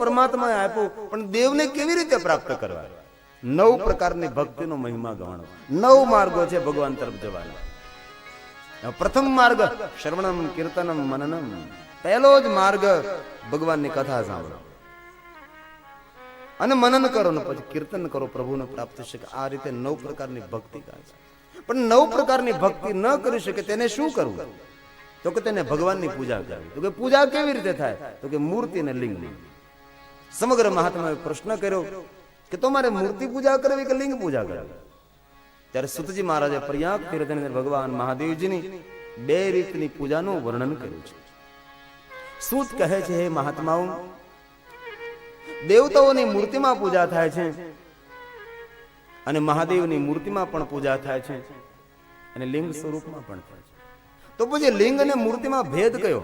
પરમાત્માએ આપ્યો, પણ દેવને કેવી રીતે પ્રાપ્ત કરવા? 9 પ્રકારની ભક્તિનો મહિમા ગણો. 9 માર્ગો છે ભગવાન તરફ જવાના. પ્રથમ માર્ગ શ્રવણમ કીર્તનમ મનનમ. પહેલો જ માર્ગ ભગવાનની કથા સાંભળો અને મનન કરો ને પછી કીર્તન કરો, પ્રભુને પ્રાપ્ત થશે. આ રીતે 9 પ્રકારની ભક્તિ કરે છે. પણ 9 પ્રકારની ભક્તિ ન કરી શકે તેને શું કરવું? તો કે તેને ભગવાનની પૂજા કરવી. તો કે પૂજા કેવી રીતે થાય? તો કે મૂર્તિ અને લિંગ. સમગ્ર મહાત્માએ પ્રશ્ન કર્યો કે તમારે મૂર્તિ પૂજા કરવી કે લિંગ પૂજા કરવી? ત્યારે સુતજી મહારાજે પ્રયાગ તીર્થની અંદર ભગવાન મહાદેવજીની 2 રીતની પૂજાનું વર્ણન કર્યું છે. સૂત કહે છે, હે મહાત્માઓ, દેવતાઓની મૂર્તિમાં પૂજા થાય છે અને મહાદેવની મૂર્તિમાં પણ પૂજા થાય છે અને લિંગ સ્વરૂપમાં પણ થાય છે. તો પછી લિંગ અને મૂર્તિમાં ભેદ કયો?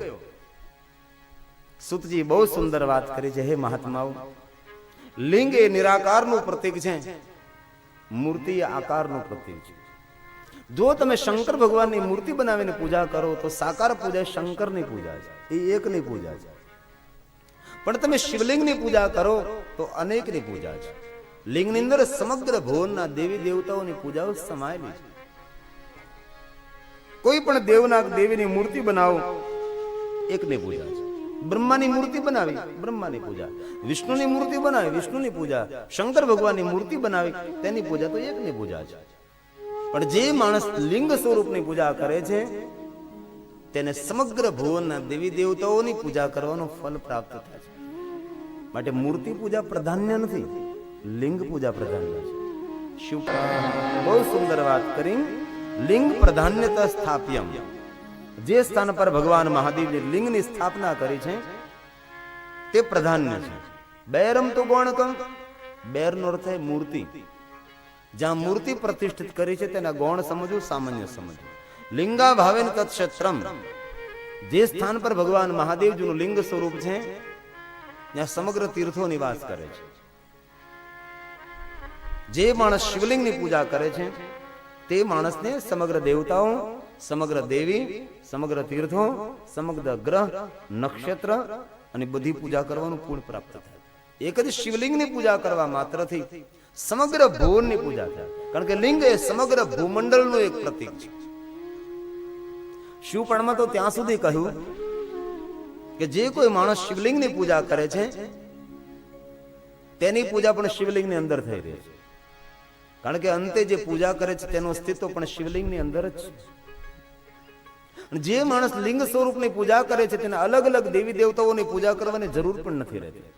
સુતજી બહુ સુંદર વાત કરી છે, હે મહાત્માઓ, લિંગ એ નિરાકારનું પ્રતીક છે, મૂર્તિ એ આકારનું પ્રતીક છે. જો તમે શંકર ભગવાનની મૂર્તિ બનાવીને પૂજા કરો તો સાકાર પૂજા શંકરની પૂજા છે, એ એકની પૂજા છે. પણ તમે શિવલિંગની પૂજા કરો તો અનેકની પૂજા છે. લિંગની અંદર સમગ્ર ભુવનના દેવી દેવતાઓની પૂજાઓ સમાયેલી છે. કોઈ પણ દેવના દેવીની મૂર્તિ બનાવો, એકની પૂજા છે. બ્રહ્માની મૂર્તિ બનાવી, બ્રહ્માની પૂજા. વિષ્ણુની મૂર્તિ બનાવી, વિષ્ણુની પૂજા. શંકર ભગવાનની મૂર્તિ બનાવી, તેની પૂજા તો એકની પૂજા છે. પણ જે માણસ લિંગ સ્વરૂપની પૂજા કરે છે તેને સમગ્ર ભુવનના દેવી દેવતાઓની પૂજા કરવાનો ફલ પ્રાપ્ત થાય છે. માટે મૂર્તિ પૂજા પ્રાધાન્ય નથી, લિંગ પૂજા પ્રાધાન્ય છે. શિવ બહુ સુંદર વાત કરી. લિંગ પ્રાધાન્યતા સ્થાપ્યમ. જે સ્થાન પર ભગવાન મહાદેવની લિંગની સ્થાપના કરી છે તે પ્રાધાન્ય છે. બેરમ તો ગૌણકમ. બેરનો અર્થ છે મૂર્તિ. જ્યાં મૂર્તિ પ્રતિષ્ઠિત કરી છે તેના ગૌણ સમજવું, સામાન્ય સમજવું. લિંગા ભાવેન તત્ક્ષેત્રમ. જે સ્થાન પર ભગવાન મહાદેવજીનું લિંગ સ્વરૂપ છે ત્યાં સમગ્ર તીર્થો નિવાસ કરે છે. જે માણસ શિવલિંગની પૂજા કરે છે તે માણસને સમગ્ર દેવતાઓ, સમગ્ર દેવી, સમગ્ર તીર્થો, સમગ્ર ગ્રહ, નક્ષત્ર અને બધી પૂજા કરવાનું પુણ્ય પ્રાપ્ત થાય. એક જ શિવલિંગની પૂજા કરવા માત્રથી સમગ્ર ભુવનની પૂજા થાય. કારણ કે લિંગ એ સમગ્ર ભૂમંડળનું એક પ્રતીક છે. શિવપણમાં તો ત્યાં સુધી કહ્યું કે જે કોઈ માણસ શિવલિંગની પૂજા કરે છે તેની પૂજા પણ શિવલિંગની અંદર થઈ રહી છે. કારણ કે અંતે જે પૂજા કરે છે તેનું અસ્તિત્વ પણ શિવલિંગની અંદર જ છે. જે માણસ લિંગ સ્વરૂપની પૂજા કરે છે તેને અલગ અલગ દેવી દેવતાઓની પૂજા કરવાની જરૂર પણ નથી રહેતી.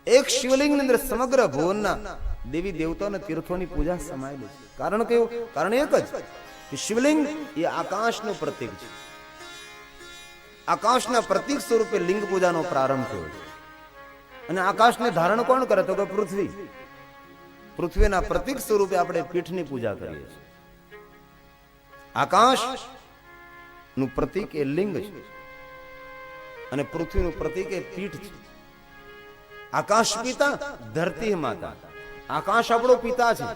એક શિવલિંગની અંદર સમગ્ર ભુવનના દેવી દેવતાઓના તીર્થોની પૂજા સમાયેલી છે. કારણ કયું? કારણ એક જ કે શિવલિંગ એ આકાશનું પ્રતીક છે. આકાશના પ્રતીક સ્વરૂપે લિંગ પૂજાનો પ્રારંભ થયો છે. અને આકાશને ધારણ કોણ કરે? તો કે પૃથ્વી. પૃથ્વીના પ્રતીક સ્વરૂપે આપણે પીઠની પૂજા કરીએ છીએ. આકાશ નું પ્રતીક એ લિંગ છે અને પૃથ્વીનું પ્રતીક એ પીઠ છે. આકાશ પિતા, ધરતી માતા. આકાશ આપણો પિતા છે,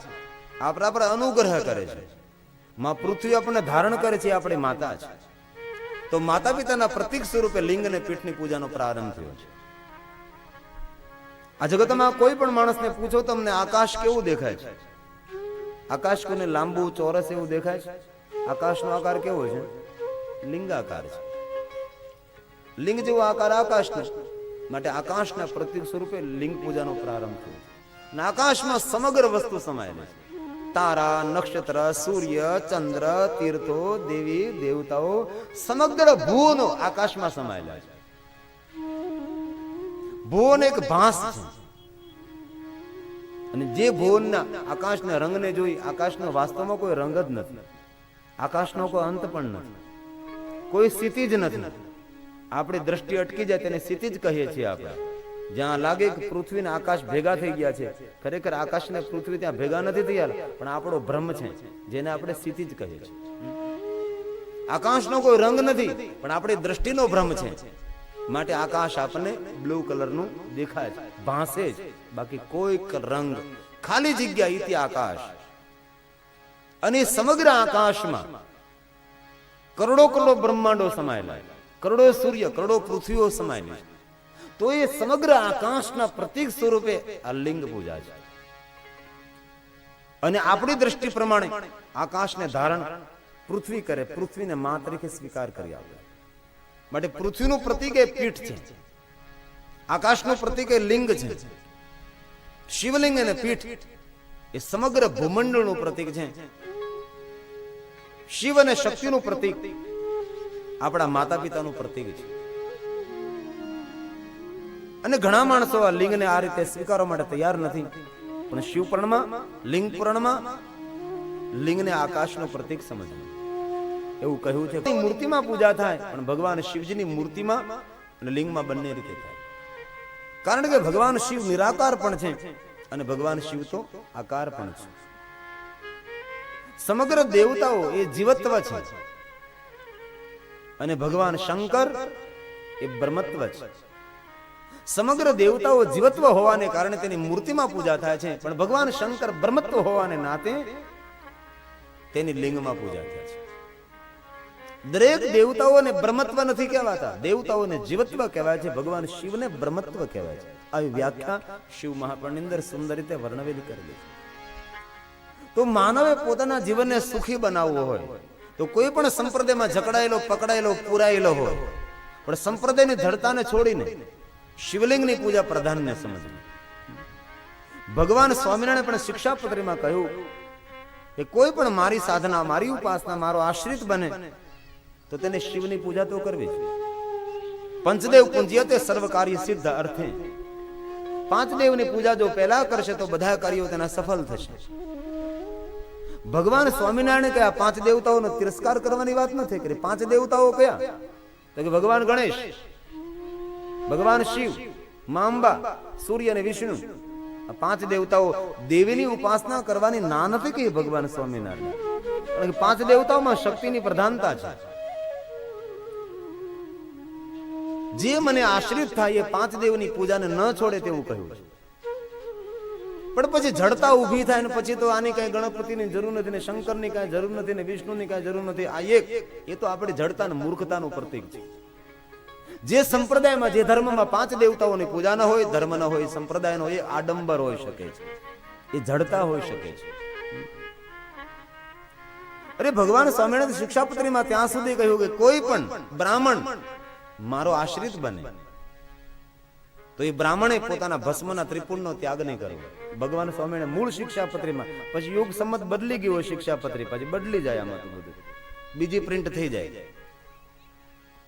આપણા પર અનુગ્રહ કરે છે. માં પૃથ્વી આપણને ધારણ કરે છે, આપણી માતા છે. તો માતા પિતાના પ્રતીક સ્વરૂપે લિંગ અને પીઠની પૂજાનો પ્રારંભ થયો છે. આ જગતમાં કોઈ પણ માણસને પૂછો તમને આકાશ કેવું દેખાય છે? આકાશ કોને લાંબુ, ચોરસ એવું દેખાય છે? આકાશનો આકાર કેવો છે? લિંગાકાર છે. લિંગ જેવો આકાર આકાશનો. માટે આકાશના પ્રતીક સ્વરૂપે લિંગ પૂજાનો પ્રારંભ થયો. અને આકાશમાં સમગ્ર વસ્તુ સમાયેલી છે. તારા, નક્ષત્ર, સૂર્ય, ચંદ્ર, તીર્થો, દેવી દેવતાઓ, સમગ્ર ભુવનો આકાશમાં સમાયેલા છે. ભુવન એક ભાસ છે. અને જે ભુવનના આકાશના રંગને જોઈ, આકાશનો વાસ્તવમાં કોઈ રંગ જ નથી. આકાશનો કોઈ અંત પણ નથી, કોઈ સ્થિતિ જ નથી. આપણી દ્રષ્ટિ અટકી જાય તેને સ્થિતિ જ કહીએ છીએ આપણે. જ્યાં લાગે કે પૃથ્વી ને આકાશ ભેગા થઈ ગયા છે, ખરેખર આકાશ ને પૃથ્વી ત્યાં ભેગા નથી થયા, પણ આપણો ભ્રમ છે જેને આપણે સ્થિતિ જ કહીએ છીએ. આકાશનો કોઈ રંગ નથી, પણ આપણી દ્રષ્ટિનો ભ્રમ છે. માટે આકાશ આપણને બ્લુ કલરનું દેખાય છે, ભાસે છે, બાકી કોઈ રંગ, ખાલી જગ્યા ઇતિ આકાશ. અને સમગ્ર આકાશમાં કરોડો કરોડો બ્રહ્માંડો સમાયેલા, કરોડો સૂર્ય, કરોડો પૃથ્વીઓ સમાયેલી. તો એ સમગ્ર આકાશના પ્રતીક સ્વરૂપે આ લિંગ પૂજા છે. અને આપણી દ્રષ્ટિ પ્રમાણે આકાશને ધારણ પૃથ્વી કરે, પૃથ્વીને મા તરીકે સ્વીકાર કરી આપે. માટે પૃથ્વીનું પ્રતીક એ પીઠ છે, આકાશનું પ્રતીક એ લિંગ છે, શિવલિંગ અને પીઠ એ સમગ્ર ભૂમંડળનું પ્રતીક છે. શિવ અને શક્તિનું પ્રતીક આપણા માતા પિતાનું પ્રતીક છે. અને ઘણા માણસો આ લિંગને આ રીતે સ્વીકારવા માટે તૈયાર નથી, પણ શિવ પુરાણમાં, લિંગ પુરાણમાં લિંગને આકાશનું પ્રતીક સમજવું એવું કહ્યું છે. મૂર્તિમાં પૂજા થાય, પણ ભગવાન શિવજીની મૂર્તિમાં અને લિંગમાં બંને રીતે થાય. કારણ કે ભગવાન શિવ નિરાકાર પણ છે અને ભગવાન શિવ તો આકાર પણ છે. સમગ્ર દેવતાઓ એ જીવત્વ છે અને ભગવાન શંકર એ બ્રહ્મત્વ છે. સમગ્ર દેવતાઓ જીવત્વ હોવાને કારણે તેની મૂર્તિમાં પૂજા થાય છે, પણ ભગવાન શંકર બ્રહ્મત્વ હોવાને નાતે તેની લિંગમાં પૂજા થાય છે. દરેક દેવતાઓને બ્રહ્મત્વ નથી કહેવાતા, દેવતાઓને જીવત્વ કહેવાય છે, ભગવાન શિવને બ્રહ્મત્વ કહેવાય છે. આવી વ્યાખ્યા શિવ મહાપુરાણની અંદર સુંદર રીતે વર્ણવેલી કરેલી છે. તો માનવે પોતાના જીવનને સુખી બનાવવું હોય તો કોઈ પણ સંપ્રદાયમાં જકડાયેલો, પકડાયેલો, પુરાયેલો હોય, પણ સંપ્રદાયની ધડતાને છોડીને શિવલિંગની પૂજા પ્રધાનને સમજવી. ભગવાન સ્વામિનારાયણે પણ શિક્ષાપત્રીમાં કહ્યું કે કોઈ પણ મારી સાધના, મારી ઉપાસના, મારો આશ્રિત બને તો તેને શિવની પૂજા તો કરવી છે. પંચદેવ પૂજ્યતે સર્વ કાર્ય સિદ્ધ અર્થે. પાંચ દેવની પૂજા જો પહેલા કરશે તો બધા કાર્યો તેના સફળ થશે. ભગવાન સ્વામિનારાયણે કયા પાંચ દેવતાઓનો તિરસ્કાર કરવાની વાત નથી કરી. પાંચ દેવતાઓ કયા? તો કે ભગવાન ગણેશ, ભગવાન શિવ, મા અંબા, સૂર્ય અને વિષ્ણુ. આ પાંચ દેવતાઓ, દેવીની ઉપાસના કરવાની ના નથી કહી ભગવાન સ્વામિનારાયણ. કારણ કે પાંચ દેવતાઓમાં શક્તિની પ્રધાનતા છે. જે મને આશ્રિત થાય એ પાંચ દેવની પૂજાને ન છોડે તેવું કહ્યું છે. પણ પછી જડતા ઊભી થાય ને પછી તો આની કઈ ગણપતિની જરૂર નથી ને શંકરની કઈ જરૂર નથી ને વિષ્ણુની કઈ જરૂર નથી. આ એક, એ તો આપણી જડતા અને મૂર્ખતાનું પ્રતીક છે. જે સંપ્રદાયમાં, જે ધર્મમાં પાંચ દેવતાઓની પૂજા ન હોય, ધર્મ ન હોય, સંપ્રદાય ન હોય, આડંબર હોઈ શકે છે, એ જડતા હોઈ શકે છે. અરે ભગવાન સ્વામિનારાયણ શિક્ષાપત્રીમાં ત્યાં સુધી કહ્યું કે કોઈ પણ બ્રાહ્મણ મારો આશ્રિત બને તો એ બ્રાહ્મણે પોતાના ભસ્મના ત્રિપુરનો ત્યાગ નહીં કરવો. ભગવાન સ્વામિનારાયણ મૂળ શિક્ષાપત્રીમાં, પછી યુગ સંમત બદલી ગયો શિક્ષાપત્રી, પછી બદલી જાય, આમાં બધું બીજી પ્રિન્ટ થઈ જાય.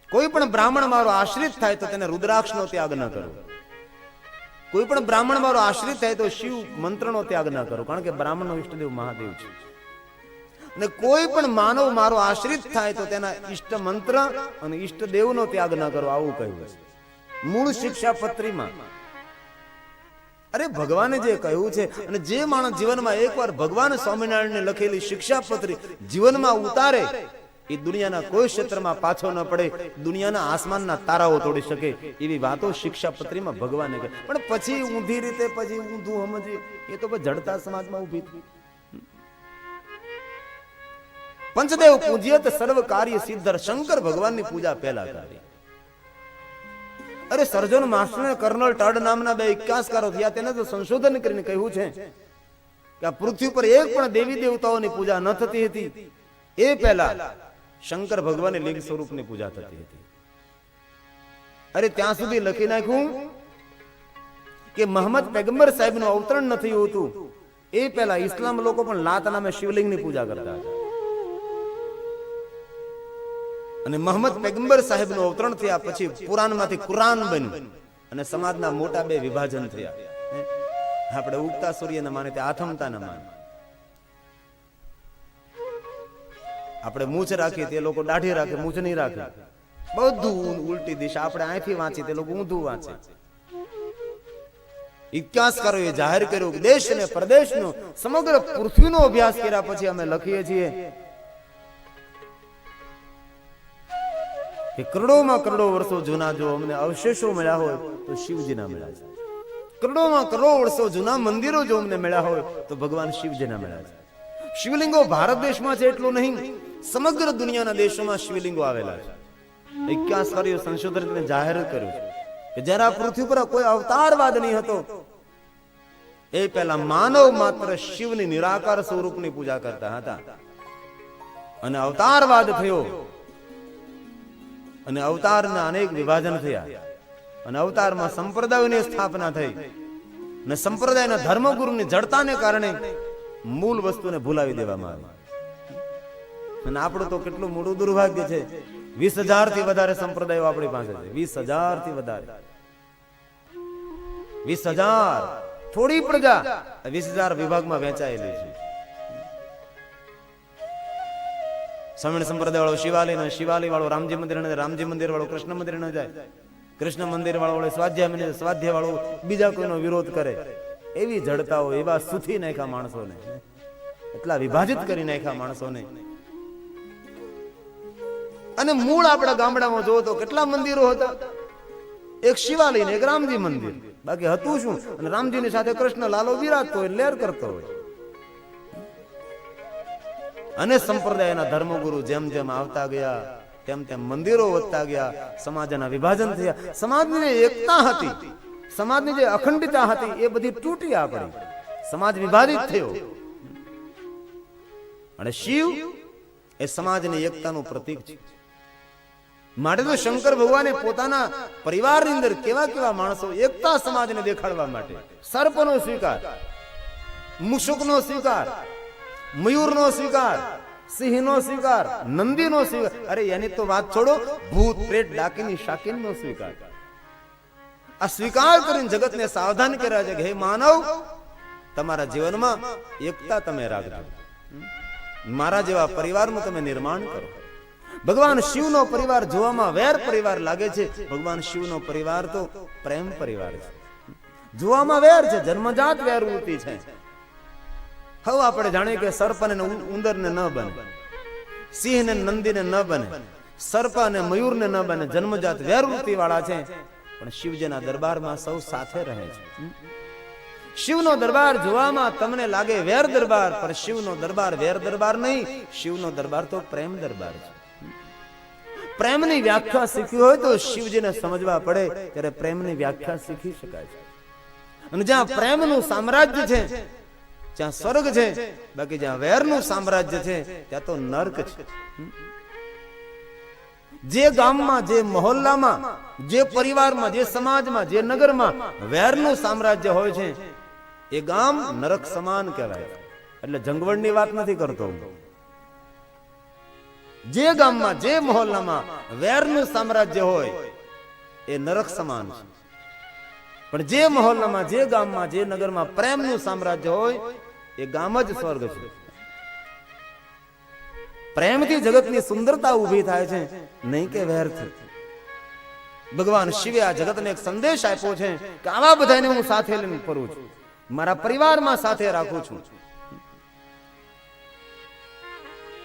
કોઈ પણ બ્રાહ્મણ મારો આશ્રિત થાય તો તેને રુદ્રાક્ષનો ત્યાગ ન કરવો. કોઈ પણ બ્રાહ્મણ મારો આશ્રિત થાય તો શિવ મંત્રનો ત્યાગ ન કરો, કારણ કે બ્રાહ્મણનો ઈષ્ટદેવ મહાદેવ છે. અને કોઈ પણ માનવ મારો આશ્રિત થાય તો તેના ઈષ્ટ મંત્ર અને ઈષ્ટદેવનો ત્યાગ ન કરો, આવું કહ્યું છે મૂળ શિક્ષાપત્રીમાં. અરે ભગવાને જે કહ્યું છે, અને જે માણસ જીવનમાં એકવાર ભગવાન સ્વામિનારાયણને લખેલી શિક્ષાપત્રી જીવનમાં ઉતારે, એ દુનિયાના કોઈ ક્ષેત્રમાં પાછો ન પડે, દુનિયાના આસમાનના તારાઓ તોડી શકે એવી વાતો શિક્ષાપત્રીમાં ભગવાને કહે. પણ પછી ઊંધી રીતે, પછી ઊંધું સમજી, એ તો જડતા સમાજમાં ઊભી થઈ. પંચદેવ પૂજ્યત સર્વ કાર્ય સિદ્ધ. શંકર ભગવાનની પૂજા પહેલા કરી. અરે સર્જન માસ્ટર અને કર્નલ ટર્ડ નામના બે ઇતિહાસકારો થયા, તેને તો સંશોધન કરીને કહ્યું છે કે આ પૃથ્વી પર એક પણ દેવી દેવતાઓની પૂજા ન થતી હતી. એ પહેલા શંકર ભગવાનની લિંગ સ્વરૂપની પૂજા થતી હતી. અરે ત્યાં સુધી લખી નાખ્યું કે મોહમ્મદ પૈગંબર સાહેબનું અવતરણ ન થયું હતું એ પહેલા ઇસ્લામ લોકો પણ લાત નામે શિવલિંગની પૂજા કરતા હતા. અને મોહમ્મદ પૈગંબર સાહેબનું અવતરણ થયા પછી પુરાણમાંથી કુરાન બન્યું અને સમાજના મોટા બે વિભાજન થયા. આપણે ઉગતા સૂર્યને માને તે આથમતા ન માને. આપણે મૂછ રાખીએ તે લોકો દાઢી રાખે, મૂછ નહીં રાખે. બધું ઉલટી દિશા. આપણે અહીંથી વાંચીએ તે લોકો ઊંધું વાંચે. ઇતિહાસકારોએ જાહેર કર્યું કે દેશ અને પ્રદેશનો, સમગ્ર પૃથ્વીનો અભ્યાસ કર્યા પછી અમે લખીએ છીએ કે કરોડોમાં કરોડો વર્ષો જૂના જો અમને અવશેષો મળ્યા હોય તો શિવજીના મળ્યા છે. કરોડોમાં કરોડો વર્ષો જૂના મંદિરો જો અમને મળ્યા હોય તો ભગવાન શિવજીના મળ્યા છે. શિવલિંગો ભારત દેશમાં છે એટલું નહીં, સમગ્ર દુનિયાના દેશોમાં શિવલિંગો આવેલા છે. ઇતિહાસકારોએ સંશોધન કરીને જાહેર કર્યું છે કે જ્યારે આ પૃથ્વી પર કોઈ અવતારવાદ નહીં હતો, એ પહેલા માનવ માત્ર શિવની નિરાકાર સ્વરૂપની પૂજા કરતા હતા. અને અવતારવાદ થયો અને અવતારના અનેક વિભાજન થયા અને અવતારમાં સંપ્રદાયોની સ્થાપના થઈ અને સંપ્રદાયના ધર્મગુરુની જડતાને કારણે મૂળ વસ્તુને ભૂલાવી દેવામાં આવી. અને આપણું તો કેટલું મોટું દુર્ભાગ્ય છે, 20,000 થી વધારે સંપ્રદાયો આપણી પાસે છે. 20,000 થી વધારે, 20,000 થોડી પ્રજા 20,000 વિભાગમાં વહેંચાયેલી છે. સવર્ણ સંપ્રદાય વાળો શિવાલય, શિવાલય વાળો રામજી મંદિર, રામજી મંદિર વાળો કૃષ્ણ મંદિર ન જાય, કૃષ્ણ મંદિર વાળો સ્વાધ્યાય, સ્વાધ્યાય વાળો બીજા કોઈનો વિરોધ કરે. એવી જડતાઓ, એવા સુથી નાખ્યા માણસોને, એટલા વિભાજિત કરી નાખ્યા માણસોને. અને મૂળ આપણા ગામડામાં જોવો તો કેટલા મંદિરો હતા, એક શિવાલય ને એક રામજી મંદિર, બાકી હતું શું? અને રામજીની સાથે કૃષ્ણ લાલો વિરાજતો હોય, લહેર કરતો હોય. અને સંપ્રદાયના ધર્મગુરુ જેમ જેમ આવતા ગયા તેમ તેમ મંદિરો વધતા ગયા, સમાજના વિભાજન થયા, સમાજની જે એકતા હતી, સમાજની જે અખંડિતતા હતી, એ બધી તૂટી આપણી, સમાજ વિભાજિત થયો. અને શિવ એ સમાજની એકતાનું પ્રતીક છે. માટે તો શંકર ભગવાને પોતાના પરિવારની અંદર કેવા કેવા માણસો, એકતા સમાજને દેખાડવા માટે સર્પનો સ્વીકાર, મુશુકનો સ્વીકાર, મયુરનો સ્વીકાર, સિંહનો સ્વીકાર, નંદીનો સ્વીકાર, અરે એની તો વાત છોડો, ભૂત પ્રેત ડાકીની શાકીનનો સ્વીકાર. આ સ્વીકાર કરીને જગતને સાવધાન કર્યા છે કે હે માનવ, તમારા જીવનમાં એકતા તમે રાખજો, મારા જેવા પરિવારનું તમે નિર્માણ કરો. ભગવાન શિવનો પરિવાર જોવામાં વેર પરિવાર લાગે છે, ભગવાન શિવનો પરિવાર તો પ્રેમ પરિવાર છે. જોવામાં વેર છે, જન્મજાત વેરવૃત્તિ છે. હવે આપણે જાણીએ કે સર્પ અને ઉંદર ને ન બને, સિંહ ને નંદી ને ન બને, સર્પ અને મયુર ને ન બને, જન્મજાત વેરવૃત્તિ વાળા છે. પણ શિવજીના દરબારમાં સૌ સાથે રહે છે. શિવનો દરબાર જોવામાં તમને લાગે વેર દરબાર, પણ શિવનો દરબાર વેર દરબાર નહીં, શિવનો દરબાર તો પ્રેમ દરબાર છે. પ્રેમની વ્યાખ્યા શીખવી હોય તો શિવજીને સમજવા પડે, ત્યારે પ્રેમની વ્યાખ્યા શીખી શકાય છે. અને જ્યાં પ્રેમનું સામ્રાજ્ય છે ત્યાં સ્વર્ગ છે, બાકી જ્યાં વેરનું સામ્રાજ્ય છે ત્યાં તો નર્ક છે. જે ગામમાં, જે મહોલ્લામાં, જે પરિવારમાં, જે સમાજમાં, જે નગરમાં વેરનું સામ્રાજ્ય હોય છે, એ ગામ નરક સમાન કહેવાય. એટલે જંગવળની વાત નથી કરતો હું. જે ગામમાં, જે મહોલ્લામાં વેરનું સામ્રાજ્ય હોય એ નરક સમાન છે. પણ જે મહોલ્લામાં, જે ગામમાં, જે નગરમાં પ્રેમનું સામ્રાજ્ય હોય એ ગામ જ સ્વર્ગ છે. પ્રેમથી જગતની સુંદરતા ઊભી થાય છે, નહીં કે વેરથી. ભગવાન શિવે આ જગતને એક સંદેશ આપ્યો છે કે આવા બધાને હું સાથે લઈને ફરું છું, મારા પરિવારમાં સાથે રાખું છું.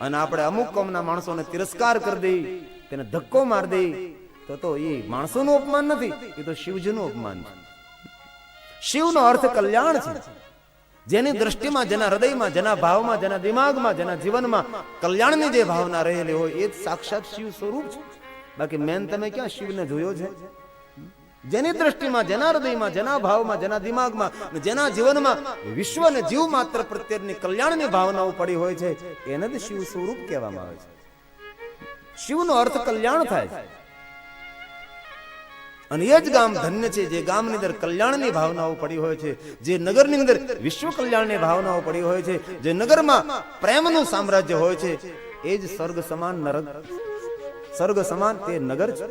અને આપણે અમુક કોમના માણસોને તિરસ્કાર કરી દઈ, તેને ધક્કો માર દઈ, તો એ માણસોનું અપમાન નથી, એ તો શિવજીનું અપમાન છે. શિવનો અર્થ કલ્યાણ છે. જેની દ્રષ્ટિમાં, જેના હૃદયમાં, જેના ભાવમાં, જેના દિમાગમાં, જેના જીવનમાં કલ્યાણની જે ભાવના રહેલી હોય એ જ સાક્ષાત શિવ સ્વરૂપ છે. બાકી મેન તમે ક્યાં શિવને જોયો છે? જેની દ્રષ્ટિમાં, જેના હૃદયમાં, જેના ભાવમાં, જેના દિમાગમાં, જેના જીવનમાં વિશ્વ અને જીવ માત્ર પ્રત્યેની કલ્યાણની ભાવનાઓ પડી હોય છે, એને જ શિવ સ્વરૂપ કહેવામાં આવે છે. શિવનો અર્થ કલ્યાણ થાય છે. અને એ જ ગામ ધન્ય છે જે ગામની અંદર કલ્યાણની ભાવનાઓ પડી હોય છે, જે નગરની અંદર વિશ્વ કલ્યાણની ભાવનાઓ પડી હોય છે, જે નગરમાં પ્રેમનું સામ્રાજ્ય હોય છે, એ જ સ્વર્ગ સમાન નરક, સ્વર્ગ સમાન તે નગર છે.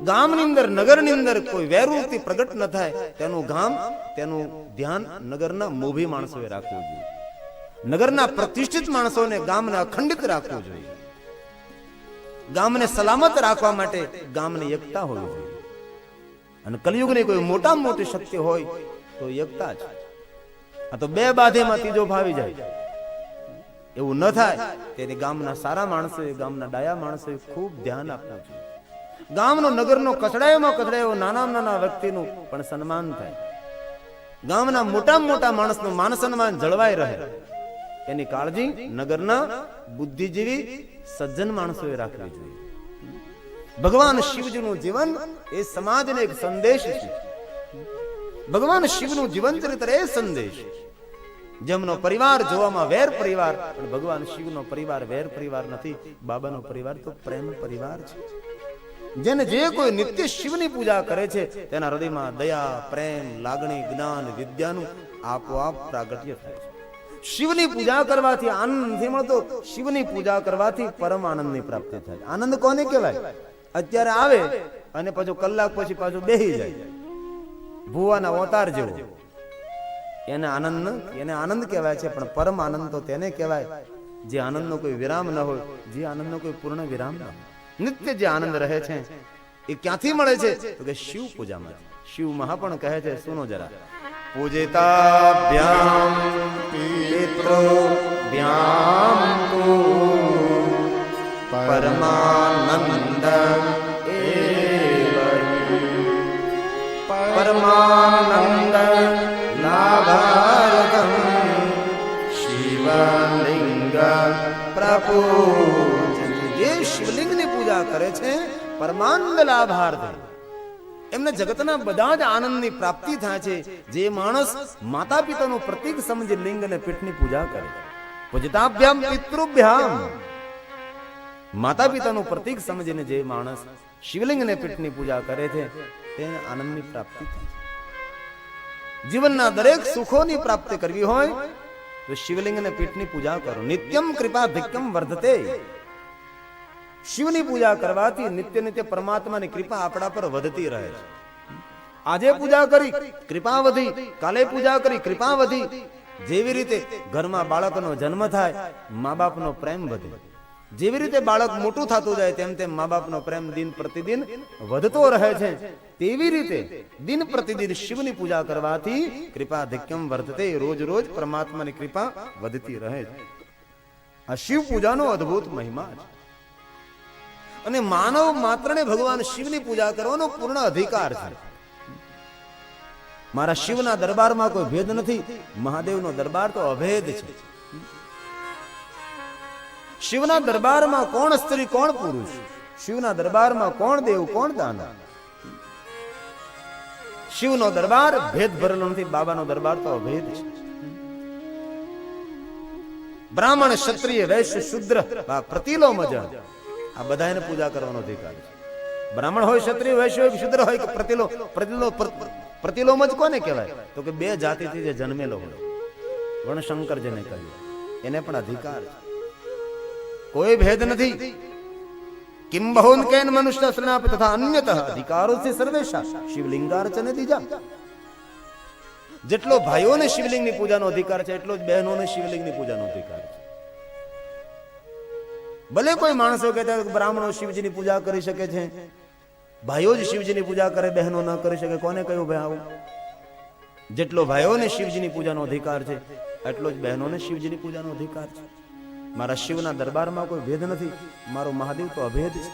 ગામની અંદર, નગરની અંદર કોઈ વેરવૃત્તિ પ્રગટ ન થાય તેનું ગામ, તેનું ધ્યાન નગરના મોભી માણસોએ રાખવું જોઈએ. નગરના પ્રતિષ્ઠિત માણસોને ગામને અખંડિત રાખવું જોઈએ. ગામને સલામત રાખવા માટે ગામની એકતા હોવી જોઈએ. અને કલિયુગની કોઈ મોટામાં મોટી શક્તિ હોય તો એકતા છે. આ તો બે બાધેમાં ત્રીજો ભાવી જાય, એવું ન થાય તેથી ગામના સારા માણસોએ, ગામના ડાયા માણસોએ ખૂબ ધ્યાન આપવું જોઈએ. ગામનો, નગરનો કચડાયોમાં કચડાયો નાનામાં નાના વ્યક્તિનું પણ સન્માન થાય. ગામના મોટામાં મોટા માણસનું માન સન્માન જળવાઈ રહે, એની કાળજી નગરના બુદ્ધિજીવી સજ્જન માણસોએ રાખવી જોઈએ. ભગવાન શિવજીનું જીવન એ સમાજને એક સંદેશ છે. ભગવાન શિવનું જીવન ચરિત્ર એ સંદેશ, જેમનો પરિવાર જોવામાં વેર પરિવાર, પણ ભગવાન શિવનો પરિવાર વેર પરિવાર નથી. બાબાનો પરિવાર તો પ્રેમ પરિવાર છે. જેને જે કોઈ નિત્ય શિવની પૂજા કરે છે તેના હૃદયમાં દયા, પ્રેમ, લાગણી, જ્ઞાન, વિદ્યાનું આપોઆપ પ્રાગટ્ય થાય છે. શિવની પૂજા કરવાથી આનંદ નથી મળતો, શિવની પૂજા કરવાથી પરમ આનંદની પ્રાપ્તિ થાય. આનંદ કોને કહેવાય? અત્યારે આવે અને પાછું કલાક પછી પાછું બેહી જાય, ભુવાના અવતાર જેવો, એને આનંદ કહેવાય છે. પણ પરમ આનંદ તો તેને કહેવાય જે આનંદનો કોઈ વિરામ ન હોય, જે આનંદનો કોઈ પૂર્ણ વિરામ ન હોય. નિત્ય જે આનંદ રહે છે એ ક્યાંથી મળે છે? તો કે શિવ પૂજામાં. શિવ મહાપણ કહે છે, સુનો જરા. પૂજિતાભ્યામ પિતૃભ્યામ તુ પરમાનંદ પરમાનંદ લાભાર્થમ શિવલિંગ પ્રપૂજ્ય. જે શિવલિંગની પૂજા કરે છે પરમાનંદ લાભાર્થ, એમને જગતના બધા જ આનંદની પ્રાપ્તિ થાય છે. જે માણસ માતા પિતાનું પ્રતીક સમજી લિંગ અને પીઠની પૂજા કરે, પૂજિતાભ્યામ પિતૃભ્યામ, માતા પિતાનું પ્રતીક સમજીને જે માણસ શિવલિંગ અને પીઠની પૂજા કરે છે તેને આનંદની પ્રાપ્તિ થાય છે. જીવનના દરેક સુખોની પ્રાપ્તિ કરવી હોય તો શિવલિંગ અને પીઠની પૂજા કરો. નિત્યમ કૃપાધિક્યમ વર્ધતે. શિવની પૂજા કરવાથી નિત્ય નિત્ય પરમાત્માની કૃપા આપણા પર વધતી રહે છે. આજે પૂજા કરી કૃપા વધી, કાલે પૂજા કરી કૃપા વધી. જેવી રીતે ઘરમાં બાળકનો જન્મ થાય, મા બાપનો પ્રેમ વધે. જેવી રીતે બાળક મોટું થતું જાય તેમ તેમ મા બાપનો પ્રેમ દિન પ્રતિદિન વધતો રહે છે. તેવી રીતે દિન પ્રતિદિન શિવની પૂજા કરવાથી કૃપાધિક્યમ વર્ધતે, રોજ રોજ પરમાત્માની કૃપા વધતી રહે છે. આ શિવ પૂજાનો અદ્ભુત મહિમા છે. અને માનવ માત્રને ભગવાન શિવની પૂજા કરવાનો પૂર્ણ અધિકાર છે. મારા શિવના દરબારમાં કોઈ ભેદ નથી. મહાદેવનો દરબાર તો અભેદ છે. શિવના દરબારમાં કોણ સ્ત્રી કોણ પુરુષ, શિવના દરબારમાં કોણ દેવ કોણ દાનવ. શિવનો દરબાર ભેદ ભરેલો નથી. બાબાનો દરબાર તો અભેદ છે. બ્રાહ્મણ, ક્ષત્રિય, વૈશ્ય, શુદ્ર, પ્રતિલોમજ, આ બધાને પૂજા કરવાનો અધિકાર છે. બ્રાહ્મણ હોય, ક્ષત્રિય, વૈશ્ય હોય, શુદ્ર હોય કે પ્રતિલોમજ કોને કહેવાય? તો કે બે જાતિથી જે જન્મેલો હોય, વર્ણશંકર જેને કહ્યું, એને પણ અધિકાર છે. કોઈ ભેદ નથી. કિમ બહુન કેન મનુષ્ય સ્નાપ તથા અન્યતઃ અધિકારો છે સર્વેશા શિવલિંગાર્ચને દીજા. જેટલો ભાઈઓને શિવલિંગની પૂજાનો અધિકાર છે એટલો જ બહેનોને શિવલિંગની પૂજાનો અધિકાર છે. ભલે કોઈ માણસો કહેતા હોય કે બ્રાહ્મણો શિવજીની પૂજા કરી શકે છે, ભાઈઓ જ શિવજીની પૂજા કરે, બહેનો ન કરી શકે. કોને કહ્યું ભાઈ આવું? જેટલો ભાઈઓને શિવજીની પૂજાનો અધિકાર છે એટલો જ બહેનોને શિવજીની પૂજાનો અધિકાર છે. મારા શિવના દરબારમાં કોઈ ભેદ નથી. મારો મહાદેવ તો અભેદ છે.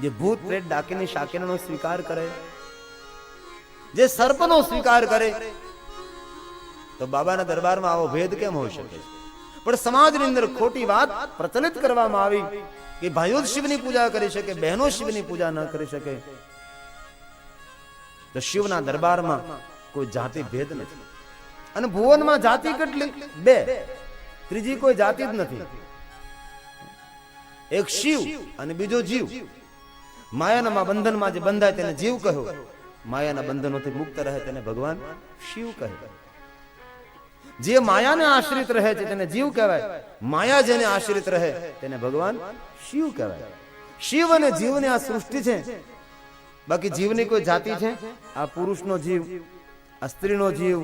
જે ભૂત પ્રેત ડાકીની શાકીરનો સ્વીકાર કરે, જે સર્પનો સ્વીકાર કરે, તો બાબાના દરબારમાં આવો ભેદ કેમ હોઈ શકે? પણ સમાજની અંદર ખોટી વાત પ્રચલિત કરવામાં આવી કે ભાઈઓ જ શિવની પૂજા કરી શકે, બહેનો શિવની પૂજા ન કરી શકે. તો શિવના દરબારમાં કોઈ જાતિ ભેદ નથી. અને ભુવનમાં જાતિ કેટલી? બે. ત્રીજી કોઈ જાતિ જ નથી. એક શિવ અને બીજો જીવ. માયાના બંધનમાં જે બંધાય તેને જીવ કહ્યો, માયાના બંધનોથી મુક્ત રહે તેને ભગવાન શિવ કહે. જે માયાને આશ્રિત રહે છે તેને જીવ કહેવાય, માયા જેને આશ્રિત રહે તેને ભગવાન શિવ કહેવાય. શિવ અને જીવની આ સૃષ્ટિ છે. બાકી જીવની કોઈ જાતિ છે? આ પુરુષનો જીવ, આ સ્ત્રીનો જીવ,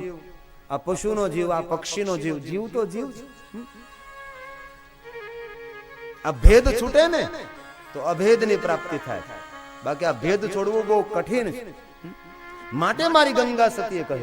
આ પશુનો જીવ, આ પક્ષીનો જીવ. જીવ તો જીવ છે. આ ભેદ છૂટે ને તો અભેદની પ્રાપ્તિ થાય. બાકી આ ભેદ છોડવું બહુ કઠિન છે. માટે મારી ગંગા સતીએ કહ્યું